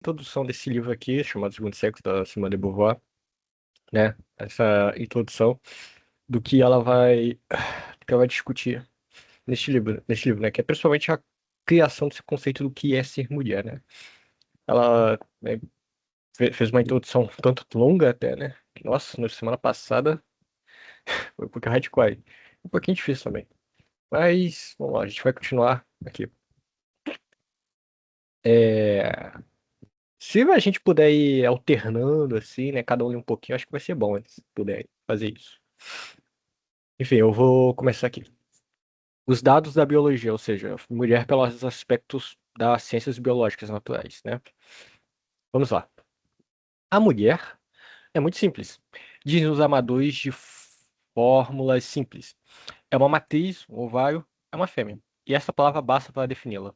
introdução desse livro aqui, chamado Segundo Sexo, da Simone de Beauvoir, né? Essa introdução do que ela vai discutir neste livro, né? Que é principalmente a criação desse conceito do que é ser mulher, né? Ela, né, fez uma introdução tanto longa até, né? Que, nossa, na semana passada foi um pouquinho hardcore. Um pouquinho difícil também. Mas, vamos lá, a gente vai continuar aqui. É, Se a gente puder ir alternando assim, né? Cada um lê um pouquinho, acho que vai ser bom, né, se puder fazer isso. Enfim, eu vou começar aqui. Os dados da biologia, ou seja, mulher pelos aspectos das ciências biológicas naturais, né? Vamos lá. A mulher é muito simples. Dizem os amadores de fórmulas simples. É uma matriz, um ovário, é uma fêmea. E essa palavra basta para defini-la.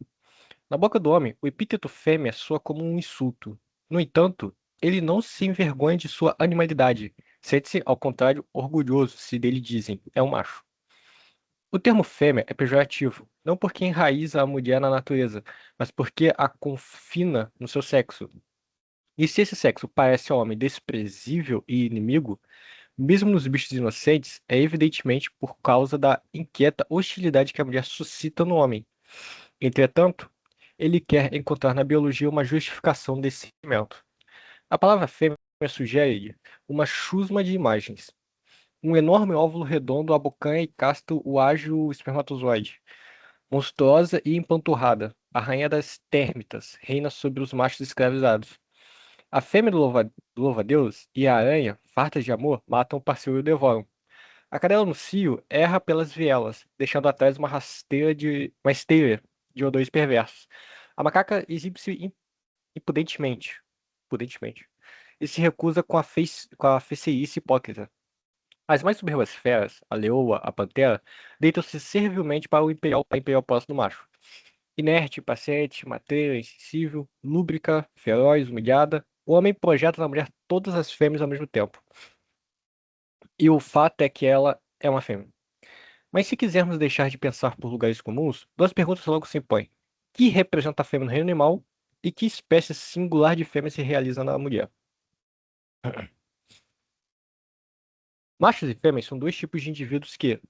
Na boca do homem, o epíteto fêmea soa como um insulto. No entanto, ele não se envergonha de sua animalidade. Sente-se, ao contrário, orgulhoso se dele dizem, é um macho. O termo fêmea é pejorativo, não porque enraiza a mulher na natureza, mas porque a confina no seu sexo. E se esse sexo parece ao homem desprezível e inimigo, mesmo nos bichos inocentes, é evidentemente por causa da inquieta hostilidade que a mulher suscita no homem. Entretanto, ele quer encontrar na biologia uma justificação desse sentimento. A palavra fêmea sugere uma chusma de imagens. Um enorme óvulo redondo abocanha e casta o ágil espermatozoide. Monstruosa e empanturrada, a rainha das térmitas reina sobre os machos escravizados. A fêmea do louva-a-Deus e a aranha, fartas de amor, matam o parceiro e o devoram. A cadela no cio erra pelas vielas, deixando atrás uma esteira de odores perversos. A macaca exibe-se impudentemente, e se recusa com a feceirice hipócrita. As mais soberbas feras, a leoa, a pantera, deitam-se servilmente para a imperial posse do macho. Inerte, paciente, mateira, insensível, lúbrica, feroz, humilhada, o homem projeta na mulher todas as fêmeas ao mesmo tempo. E o fato é que ela é uma fêmea. Mas se quisermos deixar de pensar por lugares comuns, duas perguntas logo se impõem. Que representa a fêmea no reino animal e que espécie singular de fêmea se realiza na mulher? Machos e fêmeas são dois tipos de indivíduos que,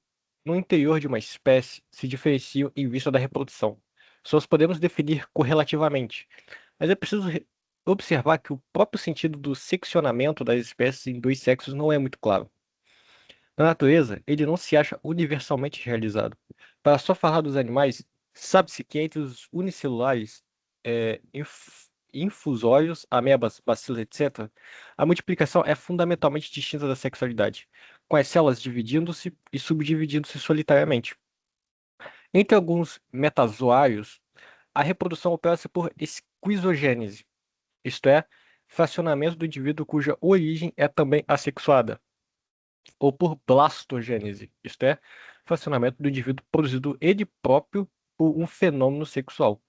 no interior de uma espécie, se diferenciam em vista da reprodução. Só os podemos definir correlativamente, mas é preciso observar que o próprio sentido do seccionamento das espécies em dois sexos não é muito claro. Na natureza, ele não se acha universalmente realizado. Para só falar dos animais, sabe-se que entre os unicelulares, infusórios, amebas, bacilos, etc., a multiplicação é fundamentalmente distinta da sexualidade, com as células dividindo-se e subdividindo-se solitariamente. Entre alguns metazoários, a reprodução opera-se por esquizogênese, isto é, fracionamento do indivíduo cuja origem é também assexuada, ou por blastogênese, isto é, fracionamento do indivíduo produzido ele próprio por um fenômeno sexual.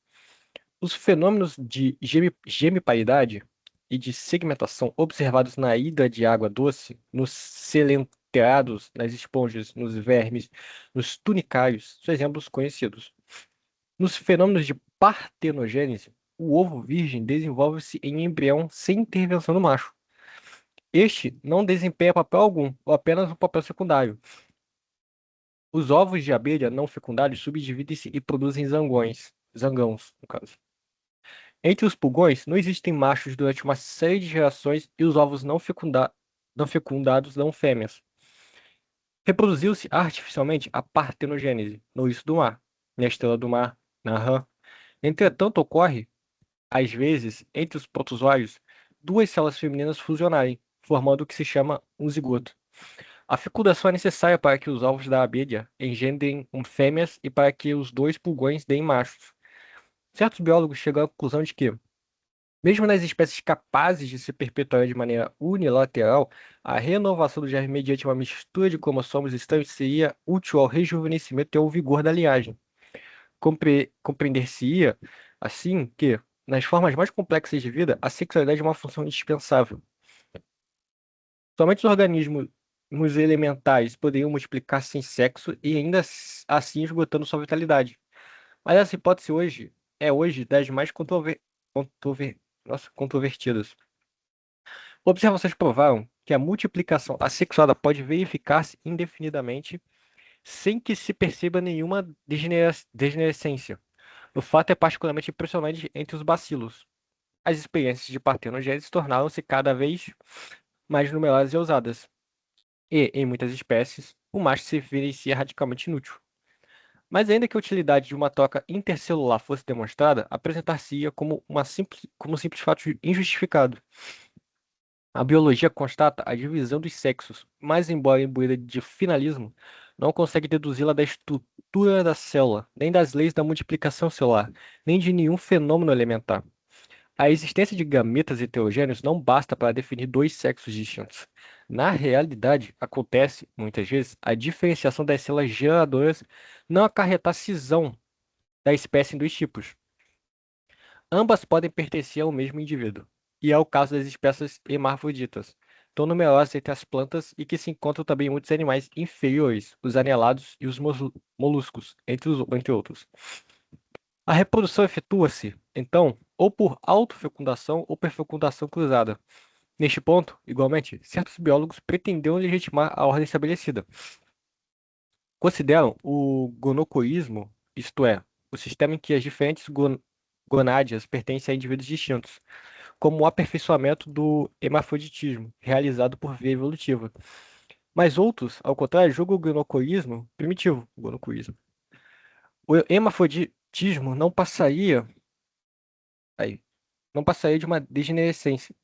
Os fenômenos de gemiparidade e de segmentação observados na hidra de água doce, nos coelenterhados, nas esponjas, nos vermes, nos tunicários, são exemplos conhecidos. Nos fenômenos de partenogênese, o ovo virgem desenvolve-se em embrião sem intervenção do macho. Este não desempenha papel algum, ou apenas um papel secundário. Os ovos de abelha não fecundados subdividem-se e produzem zangãos, no caso. Entre os pulgões, não existem machos durante uma série de gerações e os ovos não fecundados dão fêmeas. Reproduziu-se artificialmente a partenogênese no isso do mar, na estrela do mar, na rã. Entretanto, ocorre, às vezes, entre os protozoários, duas células femininas fusionarem, formando o que se chama um zigoto. A fecundação é necessária para que os ovos da abelha engendrem fêmeas e para que os dois pulgões deem machos. Certos biólogos chegam à conclusão de que, mesmo nas espécies capazes de se perpetuar de maneira unilateral, a renovação do germe mediante uma mistura de cromossomos estranhos seria útil ao rejuvenescimento e ao vigor da linhagem. Compreender-se-ia, assim, que, nas formas mais complexas de vida, a sexualidade é uma função indispensável. Somente os organismos elementais poderiam multiplicar sem sexo e ainda assim esgotando sua vitalidade. Mas essa hipótese hoje das mais nossa, controvertidas. Observações provaram que a multiplicação assexuada pode verificar-se indefinidamente sem que se perceba nenhuma degenerescência. O fato é particularmente impressionante entre os bacilos. As experiências de partenogênese tornaram-se cada vez mais numerosas e ousadas, e, em muitas espécies, o macho se evidencia radicalmente inútil. Mas ainda que a utilidade de uma troca intercelular fosse demonstrada, apresentar-se-ia como um simples fato injustificado. A biologia constata a divisão dos sexos, mas embora imbuída de finalismo, não consegue deduzi-la da estrutura da célula, nem das leis da multiplicação celular, nem de nenhum fenômeno elementar. A existência de gametas heterogêneos não basta para definir dois sexos distintos. Na realidade, acontece, muitas vezes, a diferenciação das células geradoras não acarretar cisão da espécie em dois tipos. Ambas podem pertencer ao mesmo indivíduo, e é o caso das espécies hermafroditas, tão numerosas entre as plantas e que se encontram também em muitos animais inferiores, os anelados e os moluscos, entre outros. A reprodução efetua-se, então, ou por autofecundação ou por fecundação cruzada. Neste ponto, igualmente, certos biólogos pretendiam legitimar a ordem estabelecida. Consideram o gonocoísmo, isto é, o sistema em que as diferentes gonádeas pertencem a indivíduos distintos, como o aperfeiçoamento do hermafroditismo, realizado por via evolutiva. Mas outros, ao contrário, julgam o gonocoísmo primitivo. O hermafroditismo aí, não passaria de uma degenerescência.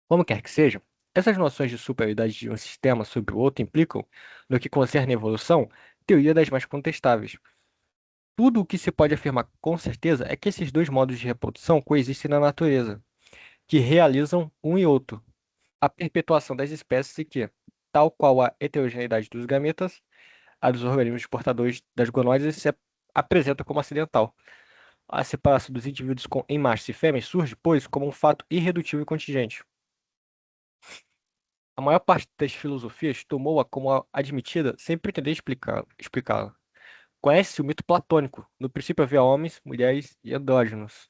Como quer que seja, essas noções de superioridade de um sistema sobre o outro implicam, no que concerne a evolução, teoria das mais contestáveis. Tudo o que se pode afirmar com certeza é que esses dois modos de reprodução coexistem na natureza, que realizam um e outro, a perpetuação das espécies e que, tal qual a heterogeneidade dos gametas, a dos organismos portadores das gonóides se apresenta como acidental. A separação dos indivíduos em machos e fêmeas surge, pois, como um fato irredutível e contingente. A maior parte das filosofias tomou-a como admitida sem pretender explicá-la. Conhece-se o mito platônico. No princípio havia homens, mulheres e andrógenos.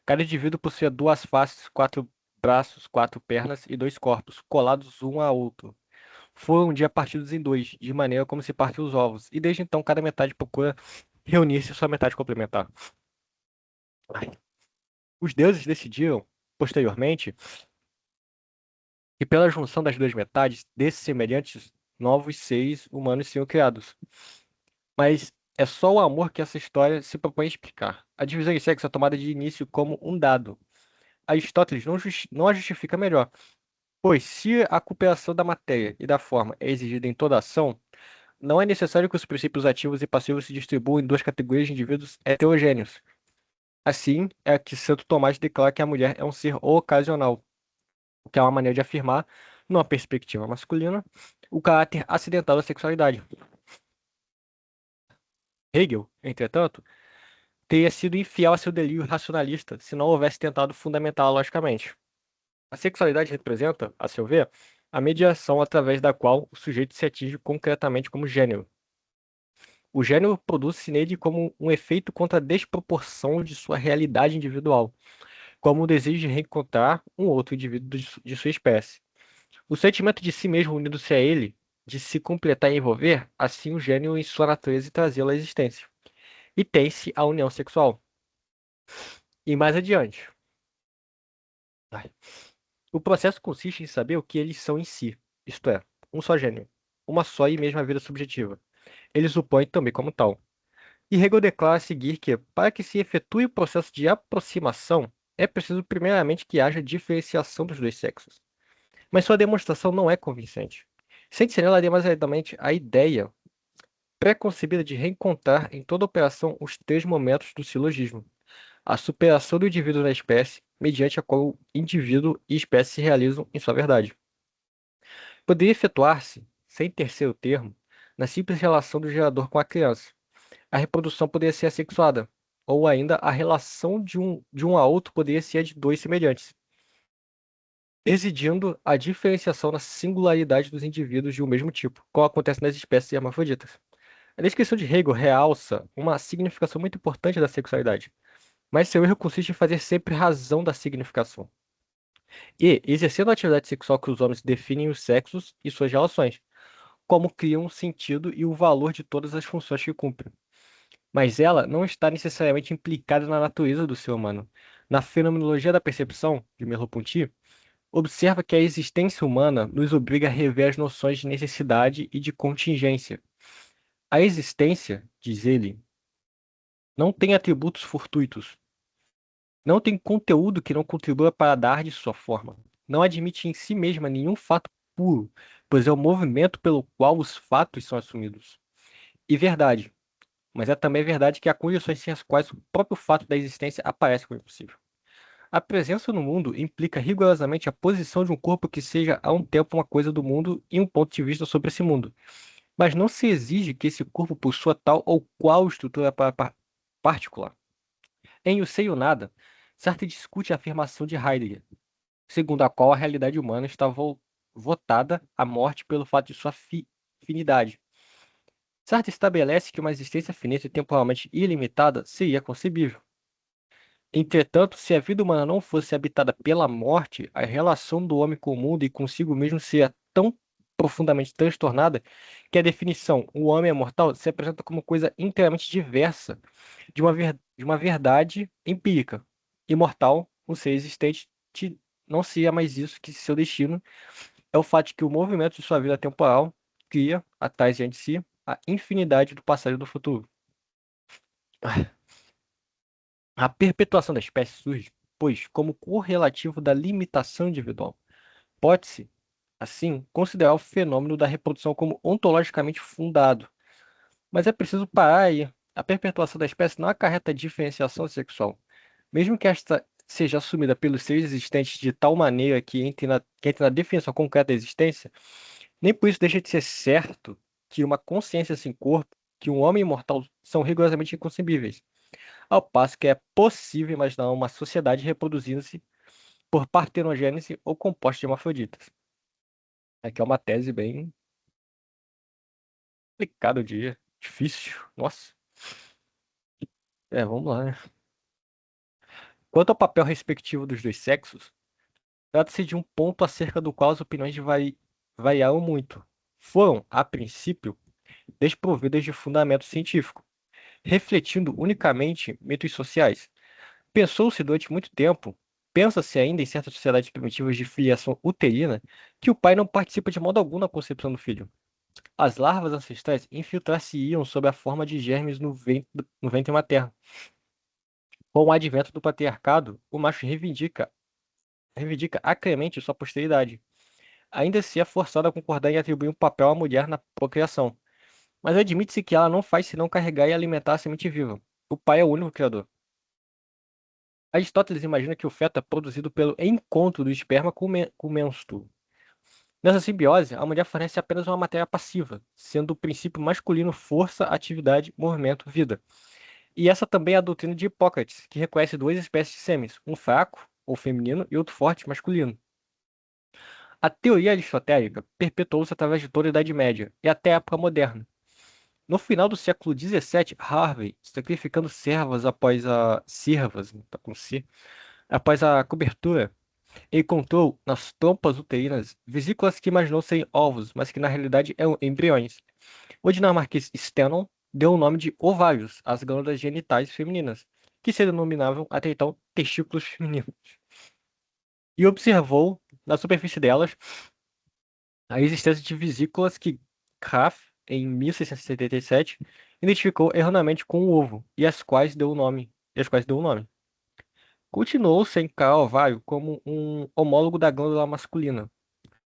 Cada indivíduo possuía duas faces, quatro braços, quatro pernas e dois corpos, colados um ao outro. Foram um dia partidos em dois, de maneira como se partem os ovos, e desde então cada metade procura reunir-se à sua metade complementar. Os deuses decidiram, posteriormente, que pela junção das duas metades desses semelhantes, novos seres humanos seriam criados. Mas é só o amor que essa história se propõe a explicar. A divisão em sexo é tomada de início como um dado. Aristóteles não a justifica melhor, pois se a cooperação da matéria e da forma é exigida em toda ação, não é necessário que os princípios ativos e passivos se distribuam em duas categorias de indivíduos heterogêneos. Assim, é que Santo Tomás declara que a mulher é um ser ocasional, o que é uma maneira de afirmar, numa perspectiva masculina, o caráter acidental da sexualidade. Hegel, entretanto, teria sido infiel a seu delírio racionalista se não houvesse tentado fundamentá-la logicamente. A sexualidade representa, a seu ver, a mediação através da qual o sujeito se atinge concretamente como gênero. O gênero produz-se nele como um efeito contra a desproporção de sua realidade individual, como o desejo de reencontrar um outro indivíduo de sua espécie. O sentimento de si mesmo unindo-se a ele, de se completar e envolver, assim o gênero em sua natureza e trazê-lo à existência. E tem-se a união sexual. E mais adiante. Ai. O processo consiste em saber o que eles são em si, isto é, um só gênero, uma só e mesma vida subjetiva. Ele supõe também como tal. E Hegel declara a seguir que, para que se efetue o processo de aproximação, é preciso primeiramente que haja diferenciação dos dois sexos. Mas sua demonstração não é convincente. Sente-se nela demasiadamente a ideia pré-concebida de reencontrar em toda operação os três momentos do silogismo: a superação do indivíduo na espécie, mediante a qual o indivíduo e espécie se realizam em sua verdade. Poderia efetuar-se, sem terceiro termo, na simples relação do gerador com a criança. A reprodução poderia ser assexuada, ou ainda a relação de um a outro poderia ser a de dois semelhantes, residindo a diferenciação na singularidade dos indivíduos de um mesmo tipo, como acontece nas espécies hermafroditas. A descrição de Hegel realça uma significação muito importante da sexualidade. mas seu erro consiste em fazer sempre razão da significação. E exercendo a atividade sexual que os homens definem os sexos e suas relações, como criam o sentido e o valor de todas as funções que cumprem. Mas ela não está necessariamente implicada na natureza do ser humano. Na fenomenologia da percepção, de Merleau-Ponty, observa que a existência humana nos obriga a rever as noções de necessidade e de contingência. A existência, diz ele, não tem atributos fortuitos, não tem conteúdo que não contribua para dar de sua forma. Não admite em si mesma nenhum fato puro, pois é o movimento pelo qual os fatos são assumidos. E verdade, mas é também verdade que há condições sem as quais o próprio fato da existência aparece como impossível. A presença no mundo implica rigorosamente a posição de um corpo que seja a um tempo uma coisa do mundo e um ponto de vista sobre esse mundo. Mas não se exige que esse corpo possua tal ou qual estrutura particular. Em O Sei e o Nada, Sartre discute a afirmação de Heidegger, segundo a qual a realidade humana está votada à morte pelo fato de sua finidade. Sartre estabelece que uma existência finita e temporalmente ilimitada seria concebível. Entretanto, se a vida humana não fosse habitada pela morte, a relação do homem com o mundo e consigo mesmo seria tão profundamente transtornada que a definição "o homem é mortal" se apresenta como coisa inteiramente diversa de uma verdade empírica. Imortal, um ser existente, não seria mais isso que seu destino é o fato de que o movimento de sua vida temporal cria, atrás diante de si, a infinidade do passado e do futuro. A perpetuação da espécie surge, pois, como correlativo da limitação individual. Pode-se, assim, considerar o fenômeno da reprodução como ontologicamente fundado. Mas é preciso parar aí. A perpetuação da espécie não acarreta diferenciação sexual. Mesmo que esta seja assumida pelos seres existentes de tal maneira que entre na definição concreta da existência, nem por isso deixa de ser certo que uma consciência sem corpo, que um homem imortal, são rigorosamente inconcebíveis. Ao passo que é possível imaginar uma sociedade reproduzindo-se por partenogênese ou composta de hermafroditas. Aqui é uma tese bem complicada, eu diria. Difícil. Nossa. Vamos lá, né? Quanto ao papel respectivo dos dois sexos, trata-se de um ponto acerca do qual as opiniões variaram muito. Foram, a princípio, desprovidas de fundamento científico, refletindo unicamente mitos sociais. Pensou-se durante muito tempo, pensa-se ainda em certas sociedades primitivas de filiação uterina, que o pai não participa de modo algum na concepção do filho. As larvas ancestrais infiltrar-se-iam sob a forma de germes no ventre materno. Com o advento do patriarcado, o macho reivindica acremente sua posteridade. Ainda se é forçado a concordar em atribuir um papel à mulher na procriação, mas admite-se que ela não faz senão carregar e alimentar a semente viva. O pai é o único criador. Aristóteles imagina que o feto é produzido pelo encontro do esperma com o menstruo. Nessa simbiose, a mulher fornece apenas uma matéria passiva, sendo o princípio masculino força, atividade, movimento, vida. E essa também é a doutrina de Hipócrates, que reconhece duas espécies de sêmenes, um fraco, ou feminino, e outro forte, masculino. A teoria aristotélica perpetuou-se através de toda a Idade Média e até a época moderna. No final do século XVII, Harvey, sacrificando servas, tá com C, após a cobertura, encontrou nas trompas uterinas vesículas que imaginou serem ovos, mas que na realidade eram embriões. O dinamarquês Steno deu o nome de ovários às glândulas genitais femininas, que se denominavam até então testículos femininos, e observou na superfície delas a existência de vesículas que Kraft, em 1677, identificou erroneamente com o ovo, e às quais deu o nome. Continuou-se a encarar o ovário como um homólogo da glândula masculina.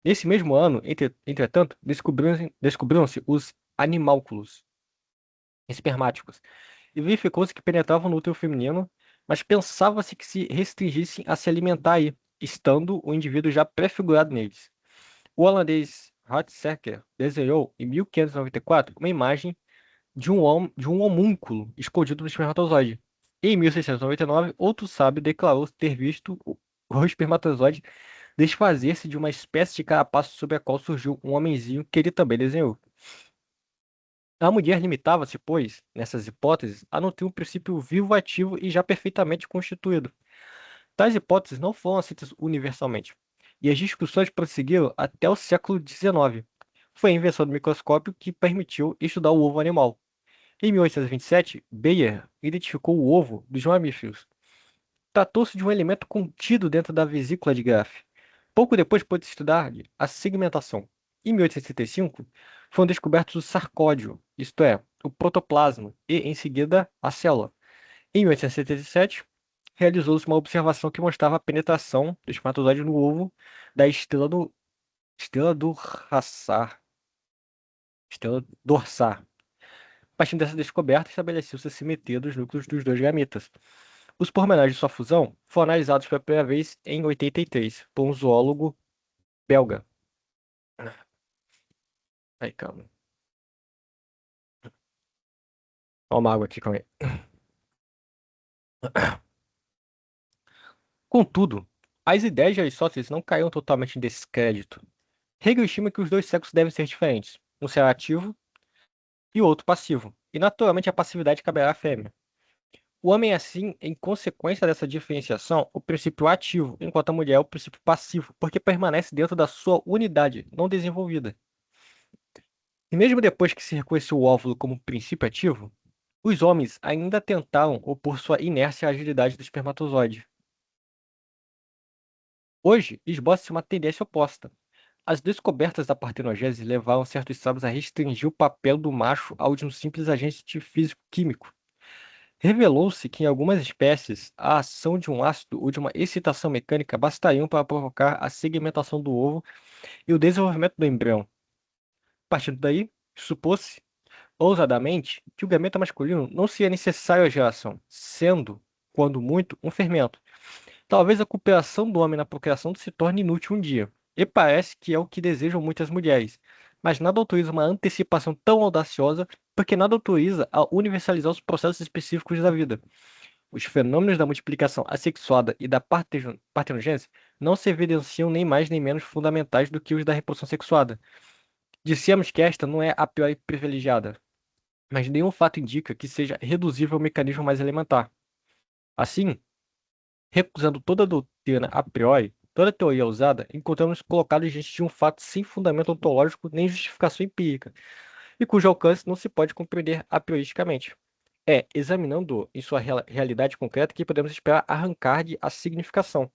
Nesse mesmo ano, entretanto, descobriram-se os animálculos espermáticos, e verificou-se que penetravam no útero feminino, mas pensava-se que se restringissem a se alimentar aí, estando o indivíduo já prefigurado neles. O holandês Hutsecker desenhou, em 1594, uma imagem de um homúnculo escondido no espermatozoide. Em 1699, outro sábio declarou ter visto o espermatozoide desfazer-se de uma espécie de carapaço sobre a qual surgiu um homenzinho que ele também desenhou. A mulher limitava-se, pois, nessas hipóteses, a nutrir um princípio vivo, ativo e já perfeitamente constituído. Tais hipóteses não foram aceitas universalmente, e as discussões prosseguiram até o século XIX. Foi a invenção do microscópio que permitiu estudar o ovo animal. Em 1827, Bayer identificou o ovo dos mamíferos. Tratou-se de um elemento contido dentro da vesícula de Graff. Pouco depois pôde estudar a segmentação. Em 1865, foram descobertos o sarcódio, isto é, o protoplasma, e, em seguida, a célula. Em 1877, realizou-se uma observação que mostrava a penetração do espermatozoide no ovo da estrela do Rassar, estrela dorsar. A partir dessa descoberta, estabeleceu-se a simetria dos núcleos dos dois gametas. Os pormenores de sua fusão foram analisados pela primeira vez em 83 por um zoólogo belga. Aí, calma. Toma água aqui, calma aí. Contudo, as ideias de Aristóteles não caíram totalmente em descrédito. Hegel estima que os dois sexos devem ser diferentes, um será ativo e o outro passivo, e naturalmente a passividade caberá à fêmea. O homem é, assim, em consequência dessa diferenciação, o princípio ativo, enquanto a mulher é o princípio passivo, porque permanece dentro da sua unidade não desenvolvida. E mesmo depois que se reconheceu o óvulo como princípio ativo, os homens ainda tentaram opor sua inércia à agilidade do espermatozoide. Hoje, esboça-se uma tendência oposta. As descobertas da partenogênese levaram certos sábios a restringir o papel do macho ao de um simples agente físico-químico. Revelou-se que em algumas espécies, a ação de um ácido ou de uma excitação mecânica bastariam para provocar a segmentação do ovo e o desenvolvimento do embrião. Partindo daí, supôs-se, ousadamente, que o gameta masculino não seria necessário à geração, sendo, quando muito, um fermento. Talvez a cooperação do homem na procriação se torne inútil um dia, e parece que é o que desejam muitas mulheres. Mas nada autoriza uma antecipação tão audaciosa, porque nada autoriza a universalizar os processos específicos da vida. Os fenômenos da multiplicação assexuada e da partenogênese não se evidenciam nem mais nem menos fundamentais do que os da reprodução sexuada. Dissemos que esta não é a priori privilegiada, mas nenhum fato indica que seja reduzível ao mecanismo mais elementar. Assim, recusando toda doutrina a priori, toda teoria usada, encontramos colocados diante de um fato sem fundamento ontológico nem justificação empírica, e cujo alcance não se pode compreender a prioristicamente. É examinando em sua realidade concreta que podemos esperar arrancar-lhe a significação.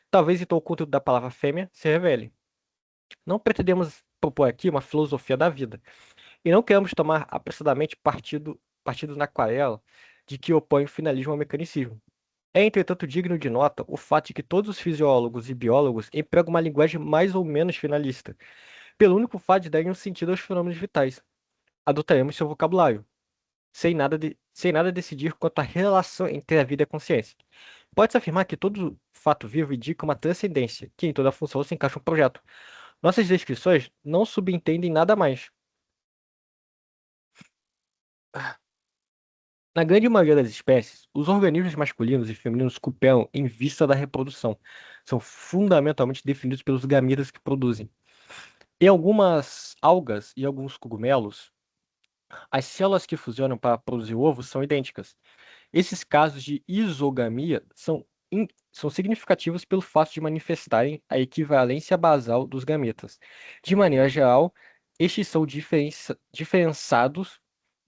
Talvez então o conteúdo da palavra fêmea se revele. Não pretendemos propor aqui uma filosofia da vida, e não queremos tomar apressadamente partido na aquarela de que opõe o finalismo ao mecanicismo. É, entretanto, digno de nota o fato de que todos os fisiólogos e biólogos empregam uma linguagem mais ou menos finalista, pelo único fato de darem um sentido aos fenômenos vitais. Adotaremos seu vocabulário, sem nada decidir quanto à relação entre a vida e a consciência. Pode-se afirmar que todo fato vivo indica uma transcendência, que em toda função se encaixa um projeto. Nossas descrições não subentendem nada mais. Na grande maioria das espécies, os organismos masculinos e femininos cooperam em vista da reprodução. São fundamentalmente definidos pelos gametas que produzem. Em algumas algas e alguns cogumelos, as células que fusionam para produzir ovos são idênticas. Esses casos de isogamia são significativos pelo fato de manifestarem a equivalência basal dos gametas. De maneira geral, estes são diferenciados,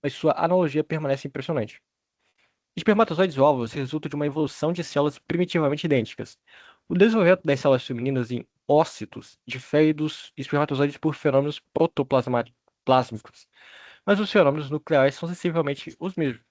mas sua analogia permanece impressionante. Espermatozoides e óvulos resultam de uma evolução de células primitivamente idênticas. O desenvolvimento das células femininas em ócitos difere dos espermatozoides por fenômenos protoplásmicos, mas os fenômenos nucleares são sensivelmente os mesmos.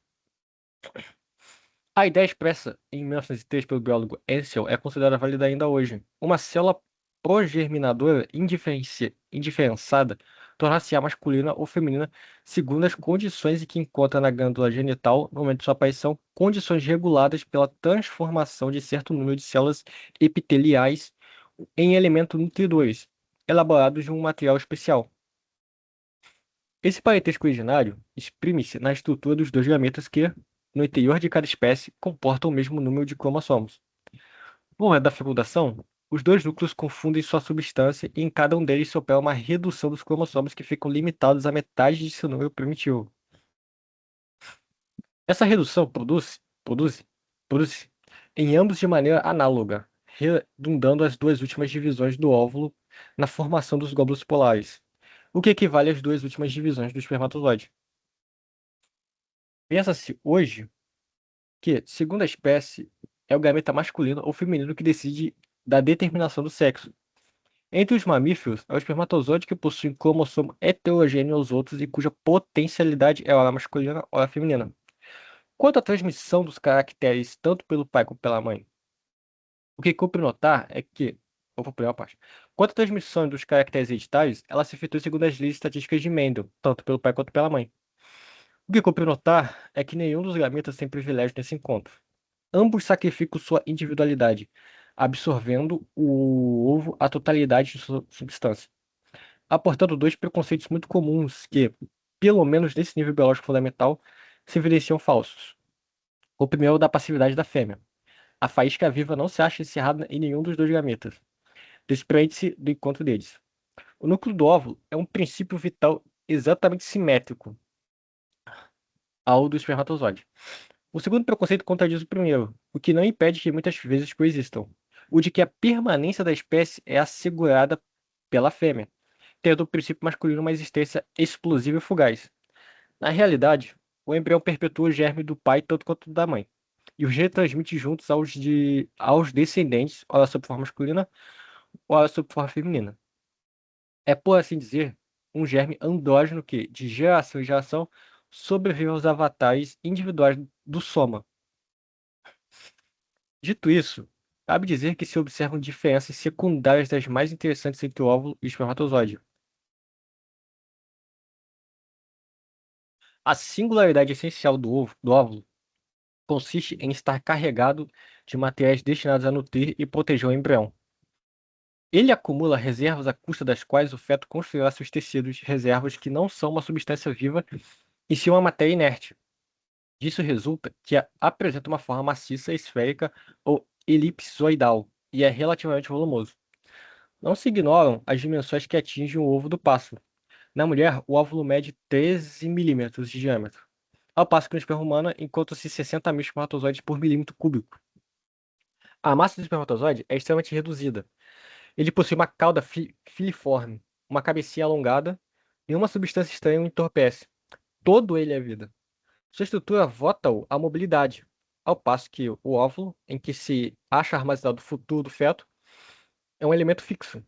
A ideia expressa em 1903 pelo biólogo Ansel é considerada válida ainda hoje. Uma célula progerminadora indiferenciada tornar-se-á masculina ou feminina segundo as condições em que encontra na glândula genital no momento de sua aparição, condições reguladas pela transformação de certo número de células epiteliais em elementos nutridores, elaborados de um material especial. Esse parentesco originário exprime-se na estrutura dos dois gametas que, no interior de cada espécie, comportam o mesmo número de cromossomos. No momento da fecundação, os dois núcleos confundem sua substância e em cada um deles se opera uma redução dos cromossomos que ficam limitados à metade de seu número primitivo. Essa redução produz em ambos de maneira análoga, redundando as duas últimas divisões do óvulo na formação dos glóbulos polares, o que equivale às duas últimas divisões do espermatozoide. Pensa-se hoje que, segundo a espécie, é o gameta masculino ou feminino que decide da determinação do sexo. Entre os mamíferos, é o espermatozoide que possui um cromossomo heterogêneo aos outros e cuja potencialidade é ora masculina, ora feminina. Quanto à transmissão dos caracteres tanto pelo pai como pela mãe, o que cumpre notar é que, vou para a primeira parte, quanto à transmissão dos caracteres hereditários, ela se efetua segundo as leis estatísticas de Mendel, tanto pelo pai quanto pela mãe. O que cumpre notar é que nenhum dos gametas tem privilégio nesse encontro. Ambos sacrificam sua individualidade, absorvendo o ovo a totalidade de sua substância. Há, portanto, dois preconceitos muito comuns que, pelo menos nesse nível biológico fundamental, se evidenciam falsos. O primeiro é o da passividade da fêmea. A faísca viva não se acha encerrada em nenhum dos dois gametas. Desprende-se do encontro deles. O núcleo do óvulo é um princípio vital exatamente simétrico ao do espermatozoide. O segundo preconceito contradiz o primeiro, o que não impede que muitas vezes coexistam. O de que a permanência da espécie é assegurada pela fêmea, tendo o princípio masculino uma existência explosiva e fugaz. Na realidade, o embrião perpetua o germe do pai tanto quanto da mãe, e os retransmite juntos aos descendentes, ora sob forma masculina, ora sob forma feminina. É, por assim dizer, um germe andrógeno que, de geração em geração, sobrevive aos avatares individuais do soma. Dito isso, cabe dizer que se observam diferenças secundárias das mais interessantes entre o óvulo e o espermatozoide. A singularidade essencial do óvulo consiste em estar carregado de materiais destinados a nutrir e proteger o embrião. Ele acumula reservas à custa das quais o feto construirá seus tecidos, reservas que não são uma substância viva e sim uma matéria inerte. Disso resulta que apresenta uma forma maciça, esférica ou elipsoidal e é relativamente volumoso. Não se ignoram as dimensões que atingem o ovo do pássaro. Na mulher, o óvulo mede 13 milímetros de diâmetro, ao passo que no esperma humano encontram-se 60 mil espermatozoides por milímetro cúbico. A massa do espermatozoide é extremamente reduzida. Ele possui uma cauda filiforme, uma cabecinha alongada, e uma substância estranha o entorpece. Todo ele é vida. Sua estrutura vota-o à mobilidade, ao passo que o óvulo, em que se acha armazenado o futuro do feto, é um elemento fixo,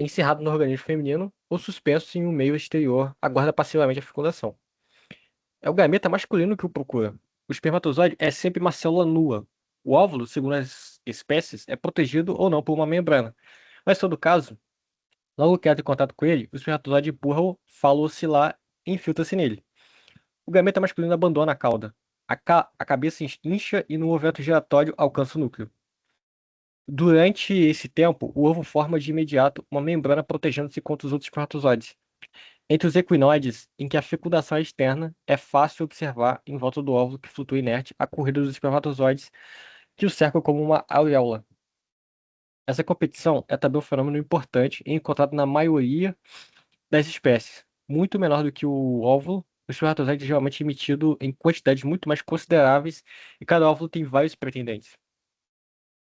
encerrado no organismo feminino ou suspenso em um meio exterior, aguarda passivamente a fecundação. É o gameta masculino que o procura. O espermatozoide é sempre uma célula nua. O óvulo, segundo as espécies, é protegido ou não por uma membrana. Mas, em todo caso, logo que entra em contato com ele, o espermatozoide empurra-o, fala-se lá e infiltra-se nele. O gameta masculino abandona a cauda. A cabeça incha e no movimento giratório alcança o núcleo. Durante esse tempo, o ovo forma de imediato uma membrana protegendo-se contra os outros espermatozoides. Entre os equinoides, em que a fecundação é externa, é fácil observar, em volta do óvulo que flutua inerte, a corrida dos espermatozoides que o cercam como uma auréola. Essa competição é também um fenômeno importante e encontrado na maioria das espécies. Muito menor do que o óvulo, o espermatozoide é geralmente emitido em quantidades muito mais consideráveis e cada óvulo tem vários pretendentes.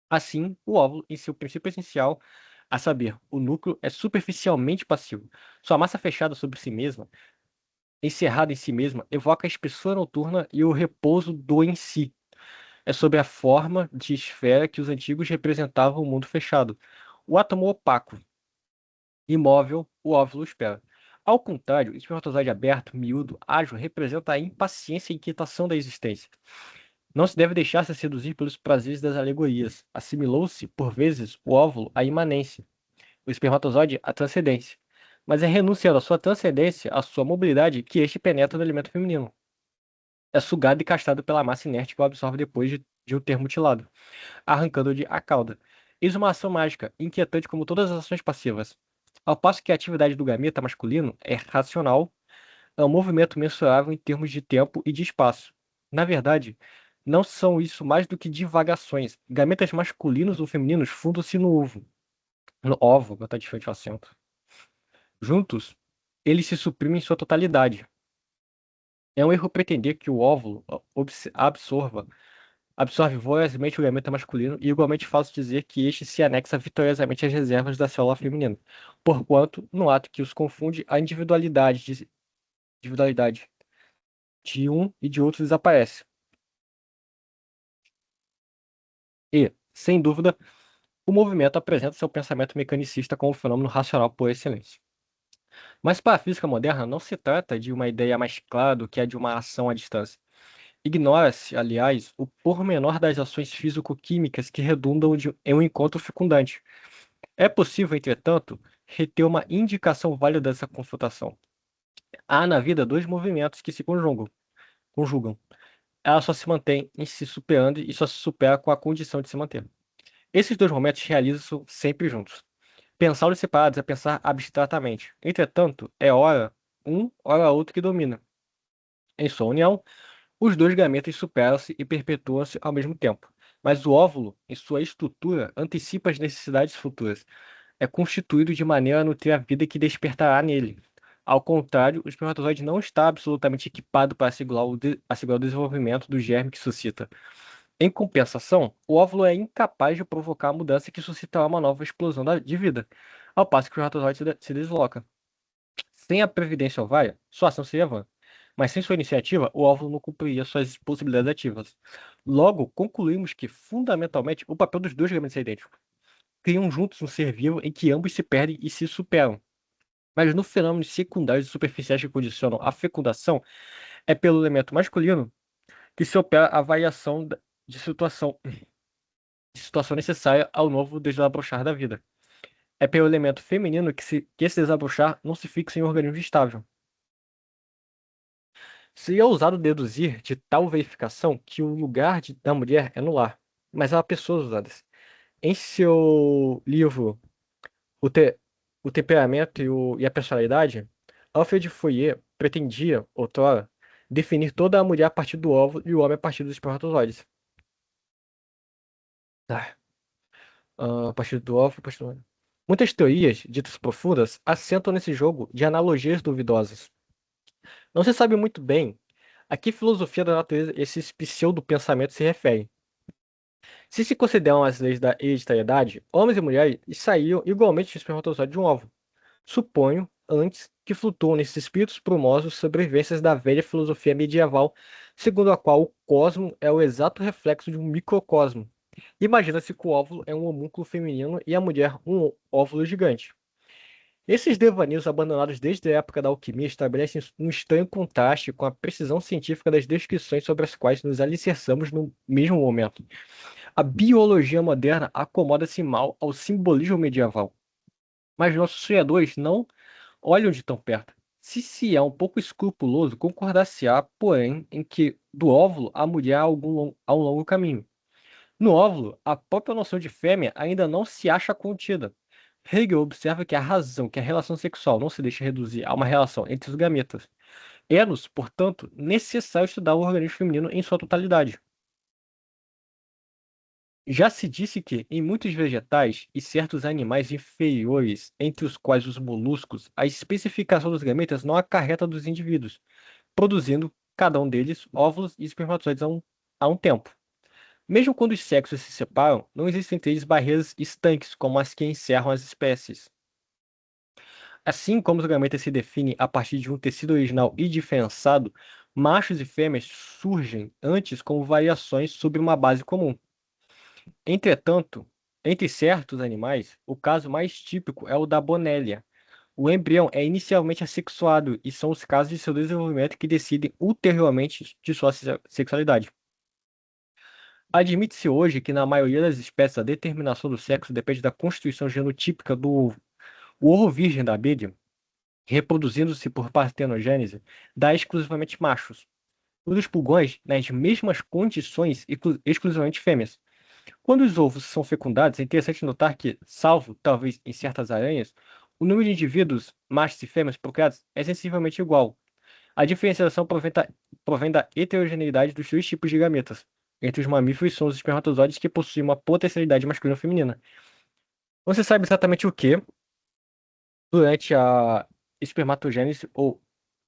Assim, o óvulo, em seu princípio essencial, a saber, o núcleo é superficialmente passivo. Sua massa fechada sobre si mesma, encerrada em si mesma, evoca a espessura noturna e o repouso do em si. É sob a forma de esfera que os antigos representavam o mundo fechado. O átomo opaco, imóvel, o óvulo espera. Ao contrário, o espermatozoide aberto, miúdo, ágil, representa a impaciência e inquietação da existência. Não se deve deixar se seduzir pelos prazeres das alegorias. Assimilou-se, por vezes, o óvulo à imanência, o espermatozoide à transcendência. Mas é renunciando à sua transcendência, à sua mobilidade, que este penetra no elemento feminino. É sugado e castrado pela massa inerte que o absorve depois de o ter mutilado, arrancando-lhe a cauda. Eis uma ação mágica, inquietante como todas as ações passivas. Ao passo que a atividade do gameta masculino é racional, é um movimento mensurável em termos de tempo e de espaço. Na verdade, não são isso mais do que divagações. Gametas masculinos ou femininos fundam-se no ovo. No óvulo, botar de frente ao acento. Juntos, eles se suprimem em sua totalidade. É um erro pretender que o óvulo absorve vorazmente o gameta masculino e igualmente falso dizer que este se anexa vitoriosamente às reservas da célula feminina, porquanto, no ato que os confunde, a individualidade de um e de outro desaparece. E, sem dúvida, o movimento apresenta seu pensamento mecanicista como fenômeno racional por excelência. Mas para a física moderna não se trata de uma ideia mais clara do que a de uma ação à distância. Ignora-se, aliás, o pormenor das ações físico-químicas que redundam em um encontro fecundante. É possível, entretanto, reter uma indicação válida dessa confrontação. Há na vida dois movimentos que se conjugam. Ela só se mantém em se superando e só se supera com a condição de se manter. Esses dois momentos realizam-se sempre juntos. Pensá-los separados é pensar abstratamente. Entretanto, é ora um, ora outro que domina. Em sua união, os dois gametas superam-se e perpetuam-se ao mesmo tempo. Mas o óvulo, em sua estrutura, antecipa as necessidades futuras. É constituído de maneira a nutrir a vida que despertará nele. Ao contrário, o espermatozoide não está absolutamente equipado para assegurar o desenvolvimento do germe que suscita. Em compensação, o óvulo é incapaz de provocar a mudança que suscitará uma nova explosão de vida, ao passo que o espermatozoide se desloca. Sem a previdência ovária, sua ação seria vã. Mas sem sua iniciativa, o óvulo não cumpriria suas possibilidades ativas. Logo, concluímos que, fundamentalmente, o papel dos dois gametas é idêntico. Criam juntos um ser vivo em que ambos se perdem e se superam. Mas no fenômenos secundários e superficiais que condicionam a fecundação, é pelo elemento masculino que se opera a variação de situação necessária ao novo desabrochar da vida. É pelo elemento feminino que esse desabrochar não se fixa em um organismo estável. Seria ousado deduzir de tal verificação que o lugar da mulher é no lar, mas há pessoas usadas. Em seu livro O, Te- o Temperamento e a Personalidade, Alfred Fourier pretendia, outrora, definir toda a mulher a partir do óvulo e o homem a partir dos espermatozoides. Ah, a partir do óvulo, a partir do homem. Muitas teorias, ditas profundas, assentam nesse jogo de analogias duvidosas. Não se sabe muito bem a que filosofia da natureza esses pseudo-pensamentos se referem. Se consideram as leis da hereditariedade, homens e mulheres saíram igualmente de espermatozoide de um óvulo. Suponho, antes, que flutuam nesses espíritos brumosos sobrevivências da velha filosofia medieval, segundo a qual o cosmo é o exato reflexo de um microcosmo. Imagina-se que o óvulo é um homúnculo feminino e a mulher um óvulo gigante. Esses devaneios abandonados desde a época da alquimia estabelecem um estranho contraste com a precisão científica das descrições sobre as quais nos alicerçamos no mesmo momento. A biologia moderna acomoda-se mal ao simbolismo medieval, mas nossos sonhadores não olham de tão perto. Se é um pouco escrupuloso, concordar-se-á, porém, em que do óvulo à mulher há um longo caminho. No óvulo, a própria noção de fêmea ainda não se acha contida. Hegel observa que a razão que a relação sexual não se deixa reduzir a uma relação entre os gametas é-nos, portanto, necessário estudar o organismo feminino em sua totalidade. Já se disse que, em muitos vegetais e certos animais inferiores, entre os quais os moluscos, a especificação dos gametas não acarreta dos indivíduos, produzindo, cada um deles, óvulos e espermatozoides a um tempo. Mesmo quando os sexos se separam, não existem entre eles barreiras estanques como as que encerram as espécies. Assim como os gametas se definem a partir de um tecido original e diferenciado, machos e fêmeas surgem antes como variações sobre uma base comum. Entretanto, entre certos animais, o caso mais típico é o da bonélia. O embrião é inicialmente assexuado e são os casos de seu desenvolvimento que decidem ulteriormente de sua sexualidade. Admite-se hoje que na maioria das espécies a determinação do sexo depende da constituição genotípica do ovo. O ovo virgem da abelha, reproduzindo-se por partenogênese, dá exclusivamente machos. O dos pulgões, nas mesmas condições, exclusivamente fêmeas. Quando os ovos são fecundados, é interessante notar que, salvo talvez em certas aranhas, o número de indivíduos, machos e fêmeas, procriados é sensivelmente igual. A diferenciação provém da heterogeneidade dos dois tipos de gametas. Entre os mamíferos são os espermatozoides que possuem uma potencialidade masculina ou feminina. Não se sabe exatamente o que durante a espermatogênese ou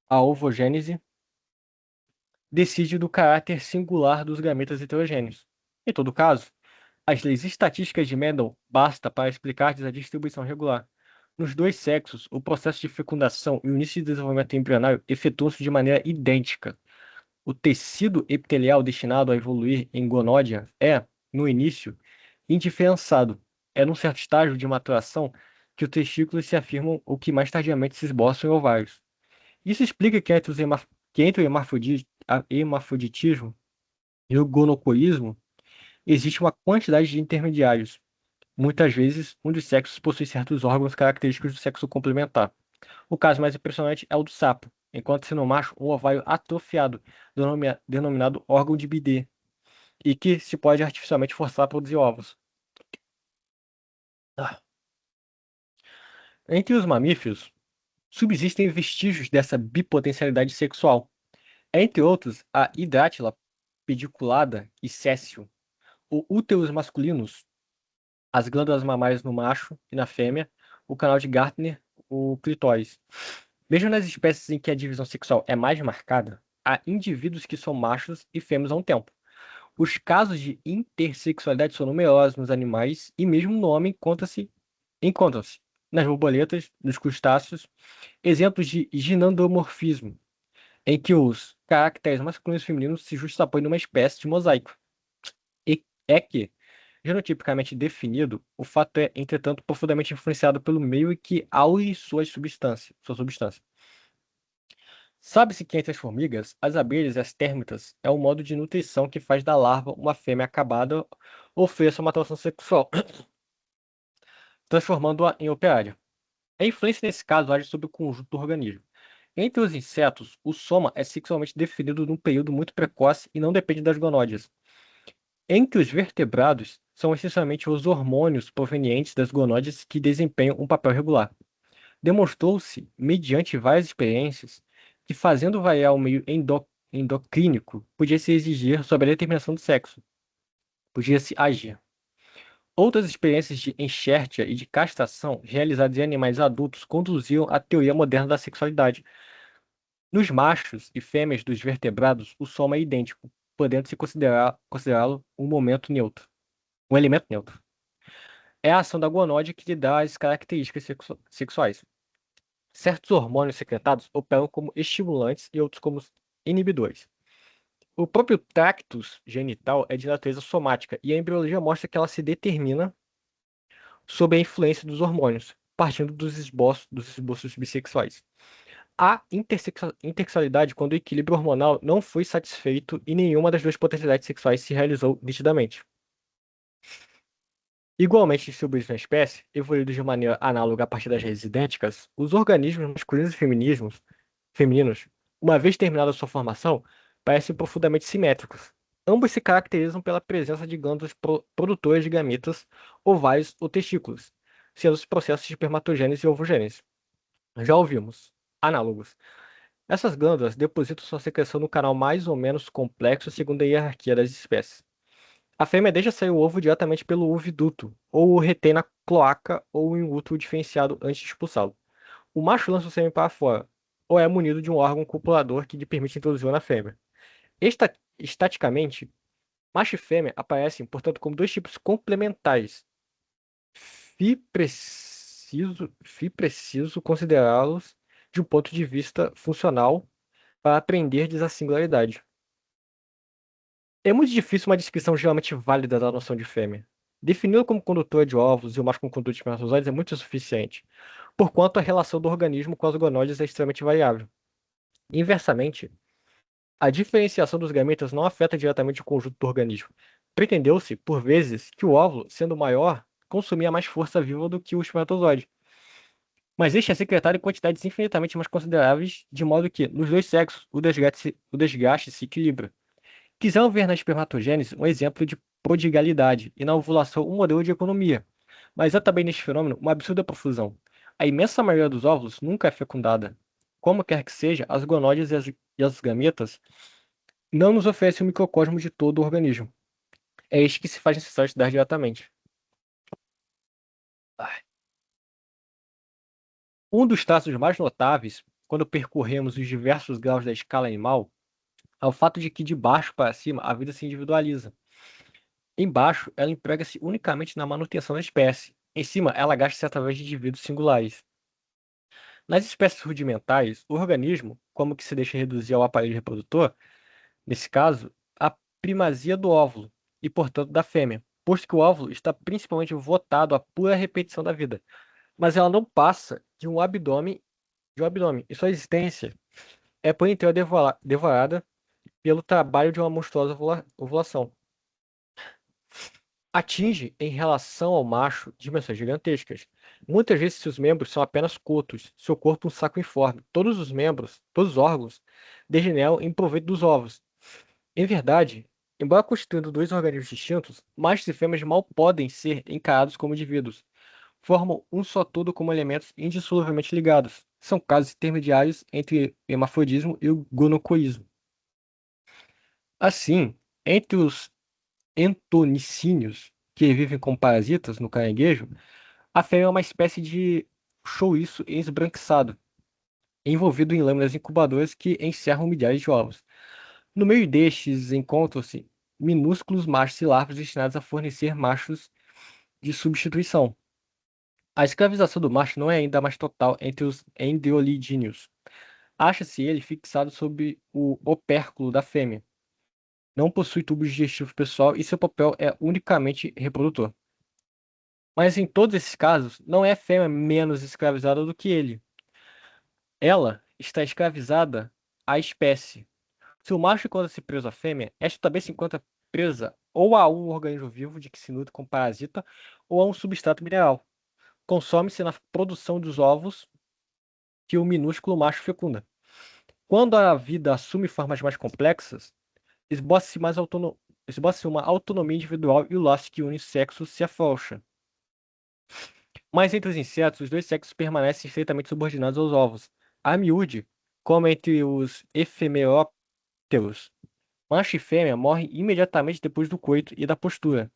a ovogênese decide do caráter singular dos gametas heterogêneos. Em todo caso, as leis estatísticas de Mendel basta para explicar a distribuição regular. Nos dois sexos, o processo de fecundação e o início de desenvolvimento embrionário efetuam-se de maneira idêntica. O tecido epitelial destinado a evoluir em gonódia é, no início, indiferenciado. É num certo estágio de maturação que os testículos se afirmam ou que mais tardiamente se esboçam em ovários. Isso explica que entre o hermafroditismo e o gonocoísmo existe uma quantidade de intermediários. Muitas vezes, um dos sexos possui certos órgãos característicos do sexo complementar. O caso mais impressionante é o do sapo, enquanto-se no macho um ovário atrofiado, denominado órgão de Bidê, e que se pode artificialmente forçar a produzir ovos. Ah. Entre os mamíferos, subsistem vestígios dessa bipotencialidade sexual. Entre outros, a hidrátila pediculada e céssio, o úteros masculinos, as glândulas mamárias no macho e na fêmea, o canal de Gartner, o clitóris. Mesmo nas espécies em que a divisão sexual é mais marcada, há indivíduos que são machos e fêmeas a um tempo. Os casos de intersexualidade são numerosos nos animais e mesmo no homem encontram-se nas borboletas, nos crustáceos, exemplos de ginandomorfismo, em que os caracteres masculinos e femininos se justapõem numa espécie de mosaico. E é que, genotipicamente definido, o fato é, entretanto, profundamente influenciado pelo meio em que aure sua substância. Sabe-se que entre as formigas, as abelhas e as térmitas é um modo de nutrição que faz da larva uma fêmea acabada ou ofereça uma atração sexual, transformando-a em operária. A influência nesse caso age sobre o conjunto do organismo. Entre os insetos, o soma é sexualmente definido num período muito precoce e não depende das gonódias. Entre os vertebrados, são essencialmente os hormônios provenientes das gonódias que desempenham um papel regular. Demonstrou-se, mediante várias experiências, que fazendo variar o meio endocrínico, podia-se exigir sobre a determinação do sexo, podia-se agir. Outras experiências de enxertia e de castração realizadas em animais adultos conduziam à teoria moderna da sexualidade. Nos machos e fêmeas dos vertebrados, o soma é idêntico, podendo-se considerá-lo um momento neutro, um elemento neutro. É a ação da gonode que lhe dá as características sexuais. Certos hormônios secretados operam como estimulantes e outros como inibidores. O próprio tractus genital é de natureza somática e a embriologia mostra que ela se determina sob a influência dos hormônios, partindo dos esboços bissexuais. Há intersexualidade quando o equilíbrio hormonal não foi satisfeito e nenhuma das duas potencialidades sexuais se realizou nitidamente. Igualmente distribuídos na espécie, evoluídos de maneira análoga a partir das redes idênticas, os organismos masculinos e femininos, uma vez terminada sua formação, parecem profundamente simétricos. Ambos se caracterizam pela presença de glândulas produtoras de gametas, ovários ou testículos, sendo os processos de espermatogênese e ovogênese. Já ouvimos, análogos. Essas glândulas depositam sua secreção no canal mais ou menos complexo segundo a hierarquia das espécies. A fêmea deixa sair o ovo diretamente pelo oviduto, ou o retém na cloaca ou em útero diferenciado antes de expulsá-lo. O macho lança o sêmen para fora, ou é munido de um órgão copulador que lhe permite introduzir na fêmea. Estaticamente, macho e fêmea aparecem, portanto, como dois tipos complementares. Preciso considerá-los de um ponto de vista funcional para aprender a singularidade. É muito difícil uma descrição geralmente válida da noção de fêmea. Defini-la como condutora de ovos e o macho como condutor de espermatozoides é muito insuficiente, porquanto a relação do organismo com as gonódias é extremamente variável. Inversamente, a diferenciação dos gametas não afeta diretamente o conjunto do organismo. Pretendeu-se, por vezes, que o óvulo, sendo maior, consumia mais força viva do que o espermatozoide. Mas este é secretado em quantidades infinitamente mais consideráveis, de modo que, nos dois sexos, o desgaste se equilibra. Quiseram ver na espermatogênese um exemplo de prodigalidade e na ovulação um modelo de economia. Mas há também neste fenômeno uma absurda profusão. A imensa maioria dos óvulos nunca é fecundada. Como quer que seja, as gonódias e as gametas não nos oferecem o microcosmo de todo o organismo. É este que se faz necessário estudar diretamente. Um dos traços mais notáveis, quando percorremos os diversos graus da escala animal, ao fato de que de baixo para cima a vida se individualiza. Embaixo, ela emprega-se unicamente na manutenção da espécie. Em cima, ela gasta-se através de indivíduos singulares. Nas espécies rudimentares, o organismo, como que se deixa reduzir ao aparelho reprodutor, nesse caso, a primazia do óvulo e, portanto, da fêmea, posto que o óvulo está principalmente votado à pura repetição da vida, mas ela não passa de um abdômen, e sua existência é por inteiro devorada pelo trabalho de uma monstruosa ovulação. Atinge, em relação ao macho, dimensões gigantescas. Muitas vezes seus membros são apenas cotos, seu corpo um saco informe. Todos os membros, todos os órgãos, degeneram em proveito dos ovos. Em verdade, embora constituindo dois organismos distintos, machos e fêmeas mal podem ser encarados como indivíduos. Formam um só todo como elementos indissoluvelmente ligados. São casos intermediários entre o hermafrodismo e o gonocoísmo. Assim, entre os entonicínios, que vivem como parasitas no caranguejo, a fêmea é uma espécie de chouriço esbranquiçado, envolvido em lâminas incubadoras que encerram milhares de ovos. No meio destes encontram-se minúsculos machos e larvas destinados a fornecer machos de substituição. A escravização do macho não é ainda mais total entre os endeolidíneos. Acha-se ele fixado sob o opérculo da fêmea. Não possui tubo digestivo pessoal e seu papel é unicamente reprodutor. Mas em todos esses casos, não é a fêmea menos escravizada do que ele. Ela está escravizada à espécie. Se o macho encontra-se preso à fêmea, esta também se encontra presa ou a um organismo vivo de que se nutre como parasita ou a um substrato mineral. Consome-se na produção dos ovos que o minúsculo macho fecunda. Quando a vida assume formas mais complexas, esboça-se uma autonomia individual e o laço que une os sexos se afrouxa. Mas entre os insetos, os dois sexos permanecem estreitamente subordinados aos ovos. A miúde, como entre os efemerópteros, macho e fêmea morrem imediatamente depois do coito e da postura.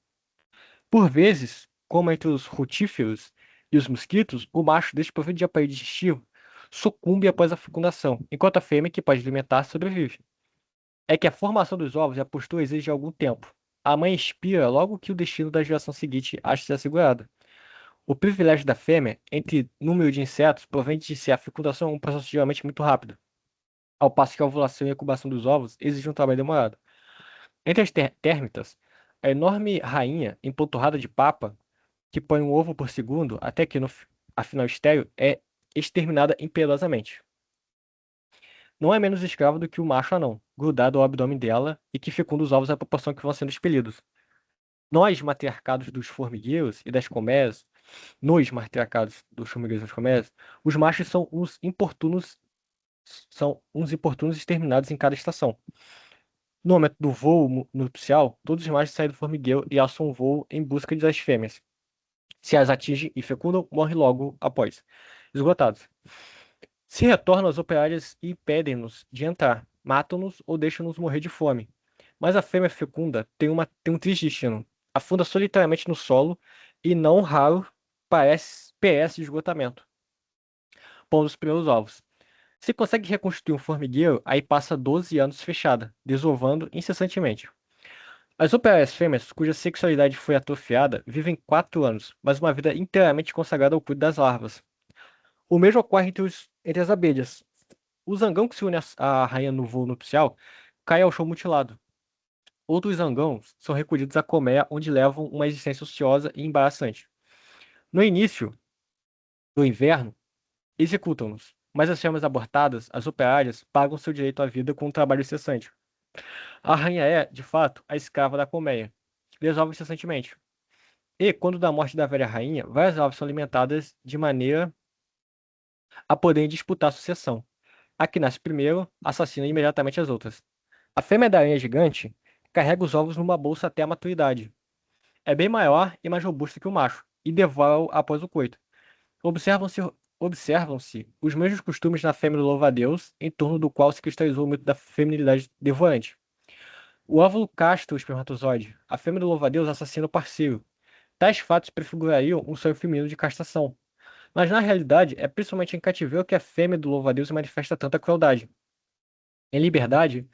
Por vezes, como entre os rotíferos e os mosquitos, o macho, desprovido de aparelho digestivo, sucumbe após a fecundação, enquanto a fêmea, que pode alimentar, sobrevive. É que a formação dos ovos e a postura exige algum tempo. A mãe expira logo que o destino da geração seguinte acha-se assegurado. O privilégio da fêmea, entre número de insetos, provém de ser a fecundação um processo geralmente muito rápido, ao passo que a ovulação e a incubação dos ovos exigem um trabalho demorado. Entre as térmitas, a enorme rainha empanturrada de papa, que põe um ovo por segundo até que a final estéril, é exterminada impiedosamente. Não é menos escravo do que o macho anão, grudado ao abdômen dela e que fecunda os ovos à proporção que vão sendo expelidos. Nós, matriarcados dos formigueiros e das colmeias, nos matriarcados dos formigueiros e das colmeias, os machos são uns importunos exterminados em cada estação. No momento do voo nupcial, todos os machos saem do formigueiro e alçam um voo em busca das fêmeas. Se as atingem e fecundam, morrem logo após, esgotados. Se retornam, as operárias e impedem-nos de entrar, matam-nos ou deixam-nos morrer de fome. Mas a fêmea fecunda tem um triste destino. Afunda solitariamente no solo e, não raro, perece de esgotamento, pondo os primeiros ovos. Se consegue reconstruir um formigueiro, aí passa 12 anos fechada, desovando incessantemente. As operárias fêmeas, cuja sexualidade foi atrofiada, vivem 4 anos, mas uma vida inteiramente consagrada ao cuidado das larvas. O mesmo ocorre entre as abelhas. O zangão que se une à rainha no voo nupcial cai ao chão mutilado. Outros zangões são recolhidos à colmeia, onde levam uma existência ociosa e embaraçante. No início do inverno, executam-nos, mas as fêmeas abortadas, as operárias, pagam seu direito à vida com um trabalho incessante. A rainha é, de fato, a escrava da colmeia, que desova incessantemente. E, quando da morte da velha rainha, várias aves são alimentadas de maneira a poderem disputar a sucessão. A que nasce primeiro assassina imediatamente as outras. A fêmea da aranha gigante carrega os ovos numa bolsa até a maturidade. É bem maior e mais robusta que o macho, e devora-o após o coito. Observam-se observam-se os mesmos costumes na fêmea do louva-a-Deus, em torno do qual se cristalizou o mito da feminilidade devorante. O óvulo castra o espermatozoide. A fêmea do louva-a-Deus assassina o parceiro. Tais fatos prefigurariam um sonho feminino de castração. Mas na realidade, é principalmente em cativeiro que a fêmea do louva-a-Deus manifesta tanta crueldade. Em liberdade,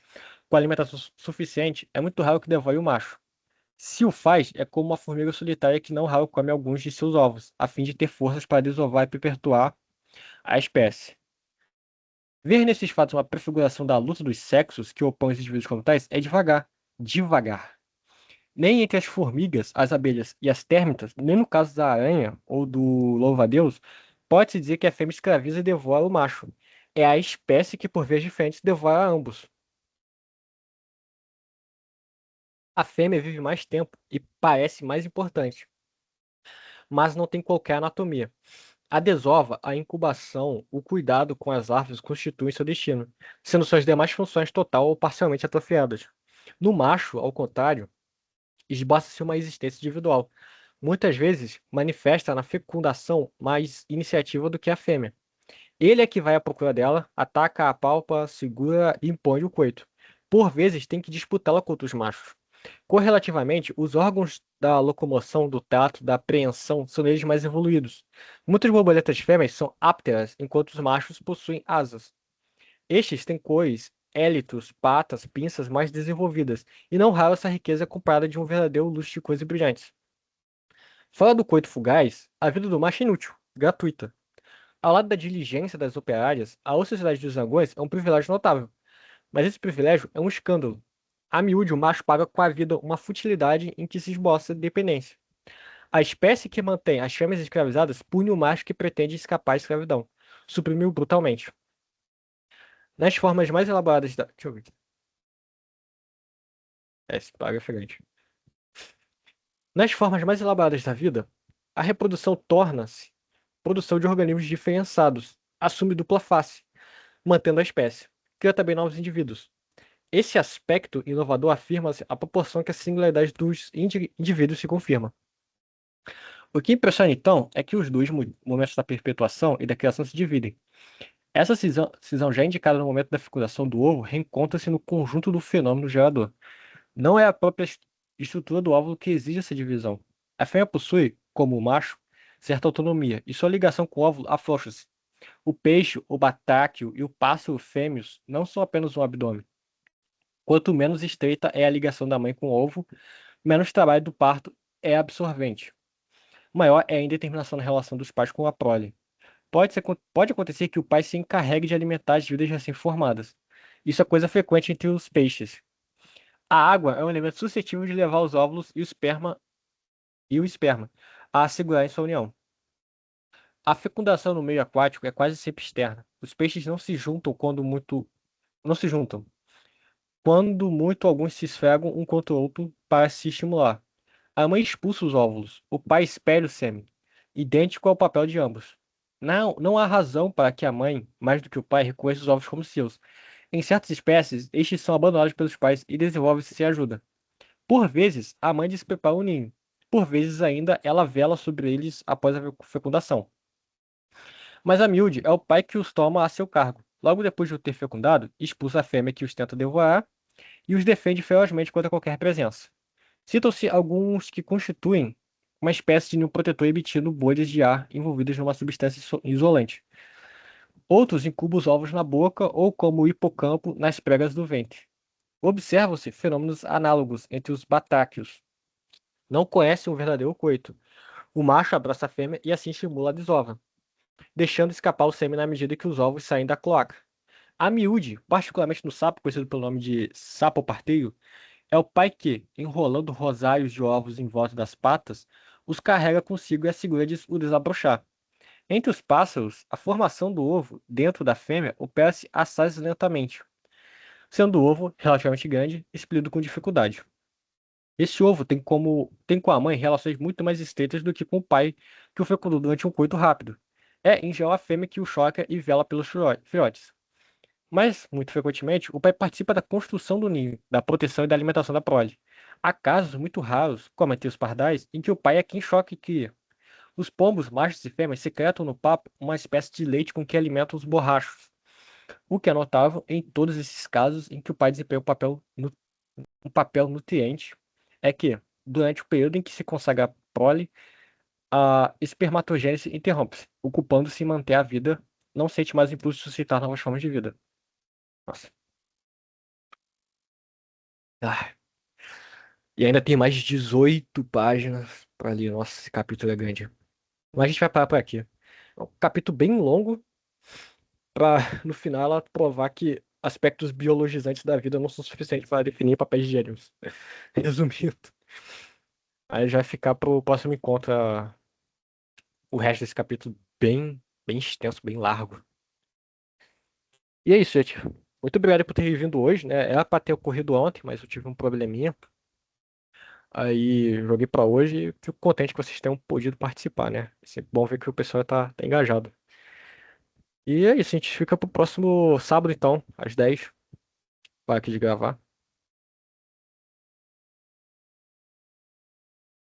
Com alimentação suficiente, é muito raro que devore o macho. Se o faz, é como uma formiga solitária que não raro come alguns de seus ovos, a fim de ter forças para desovar e perpetuar a espécie. Ver nesses fatos uma prefiguração da luta dos sexos que opõe os indivíduos como tais é devagar. Devagar. Nem entre as formigas, as abelhas e as térmitas, nem no caso da aranha ou do louva-a-Deus, pode-se dizer que a fêmea escraviza e devora o macho. É a espécie que, por vezes diferentes, devora ambos. A fêmea vive mais tempo e parece mais importante, mas não tem qualquer anatomia. A desova, a incubação, o cuidado com as larvas constituem seu destino, sendo suas demais funções total ou parcialmente atrofiadas. No macho, ao contrário, esboça-se uma existência individual. Muitas vezes manifesta na fecundação mais iniciativa do que a fêmea. Ele é que vai à procura dela, ataca, apalpa, segura e impõe o coito. Por vezes tem que disputá-la contra os machos. Correlativamente, os órgãos da locomoção, do tato, da apreensão são neles mais evoluídos. Muitas borboletas fêmeas são ápteras, enquanto os machos possuem asas. Estes têm cores, élitos, patas, pinças mais desenvolvidas, e não raro essa riqueza é comprada de um verdadeiro luxo de cores brilhantes. Fora do coito fugaz, a vida do macho é inútil, gratuita. Ao lado da diligência das operárias, a ociosidade dos zangões é um privilégio notável, mas esse privilégio é um escândalo. A miúde, o macho paga com a vida uma futilidade em que se esboça dependência. A espécie que mantém as fêmeas escravizadas pune o macho que pretende escapar à escravidão, suprimiu brutalmente. Nas formas mais elaboradas da. Deixa eu ver. Esse parágrafo é grande. Nas formas mais elaboradas da vida, a reprodução torna-se produção de organismos diferenciados, assume dupla face, mantendo a espécie. Cria também novos indivíduos. Esse aspecto inovador afirma-se à proporção que a singularidade dos indivíduos se confirma. O que impressiona então é que os dois momentos da perpetuação e da criação se dividem. Essa cisão já indicada no momento da fecundação do ovo reencontra-se no conjunto do fenômeno gerador. Não é a própria estrutura do óvulo que exige essa divisão. A fêmea possui, como o macho, certa autonomia, e sua ligação com o óvulo afrouxa-se. O peixe, o batáquio e o pássaro fêmeos não são apenas um abdômen. Quanto menos estreita é a ligação da mãe com o ovo, menos trabalho do parto é absorvente. Maior é a indeterminação na relação dos pais com a prole. Pode acontecer que o pai se encarregue de alimentar as vidas recém-formadas. Isso é coisa frequente entre os peixes. A água é um elemento suscetível de levar os óvulos e o esperma a assegurar sua união. A fecundação no meio aquático é quase sempre externa. Os peixes não se juntam não se juntam. Quando muito, alguns se esfregam um contra o outro para se estimular. A mãe expulsa os óvulos. O pai espelha o sêmen, idêntico ao papel de ambos. Não há razão para que a mãe, mais do que o pai, reconheça os ovos como seus. Em certas espécies, estes são abandonados pelos pais e desenvolvem-se sem ajuda. Por vezes, a mãe desprepara o ninho. Por vezes ainda, ela vela sobre eles após a fecundação. Mas a miúde é o pai que os toma a seu cargo. Logo depois de o ter fecundado, expulsa a fêmea que os tenta devorar e os defende ferozmente contra qualquer presença. Citam-se alguns que constituem uma espécie de ninho protetor emitindo bolhas de ar envolvidas numa substância isolante. Outros incubam os ovos na boca ou como o hipocampo nas pregas do ventre. Observam-se fenômenos análogos entre os batáquios. Não conhecem um verdadeiro coito. O macho abraça a fêmea e assim estimula a desova, deixando escapar o sêmen na medida que os ovos saem da cloaca. A miúde, particularmente no sapo, conhecido pelo nome de sapo parteiro, é o pai que, enrolando rosários de ovos em volta das patas, os carrega consigo e assegura o desabrochar. Entre os pássaros, a formação do ovo dentro da fêmea opera-se assaz lentamente, sendo o ovo relativamente grande, expelido com dificuldade. Esse ovo tem com a mãe relações muito mais estreitas do que com o pai, que o fecundou durante um coito rápido. É, em geral, a fêmea que o choca e vela pelos filhotes. Mas, muito frequentemente, o pai participa da construção do ninho, da proteção e da alimentação da prole. Há casos muito raros, como entre os pardais, em que o pai é quem choca e cria. Os pombos, machos e fêmeas, secretam no papo uma espécie de leite com que alimentam os borrachos, o que é notável em todos esses casos em que o pai desempenha um papel nutriente, é que, durante o período em que se consagra a prole, a espermatogênese interrompe-se, ocupando-se em manter a vida, não sente mais o impulso de suscitar novas formas de vida. Nossa. Ah, e ainda tem mais de 18 páginas pra ler. Nossa, esse capítulo é grande. Mas a gente vai parar por aqui. É um capítulo bem longo pra, no final, ela provar que aspectos biologizantes da vida não são suficientes para definir papéis de gênios. Resumindo, aí já vai ficar pro próximo encontro o resto desse capítulo bem extenso, bem largo. E é isso, gente. Muito obrigado por ter vindo hoje, né? Era pra ter ocorrido ontem, mas eu tive um probleminha. Aí joguei pra hoje e fico contente que vocês tenham podido participar, né? É sempre bom ver que o pessoal tá engajado. E é isso, a gente fica pro próximo sábado, então, às 10, para aqui de gravar.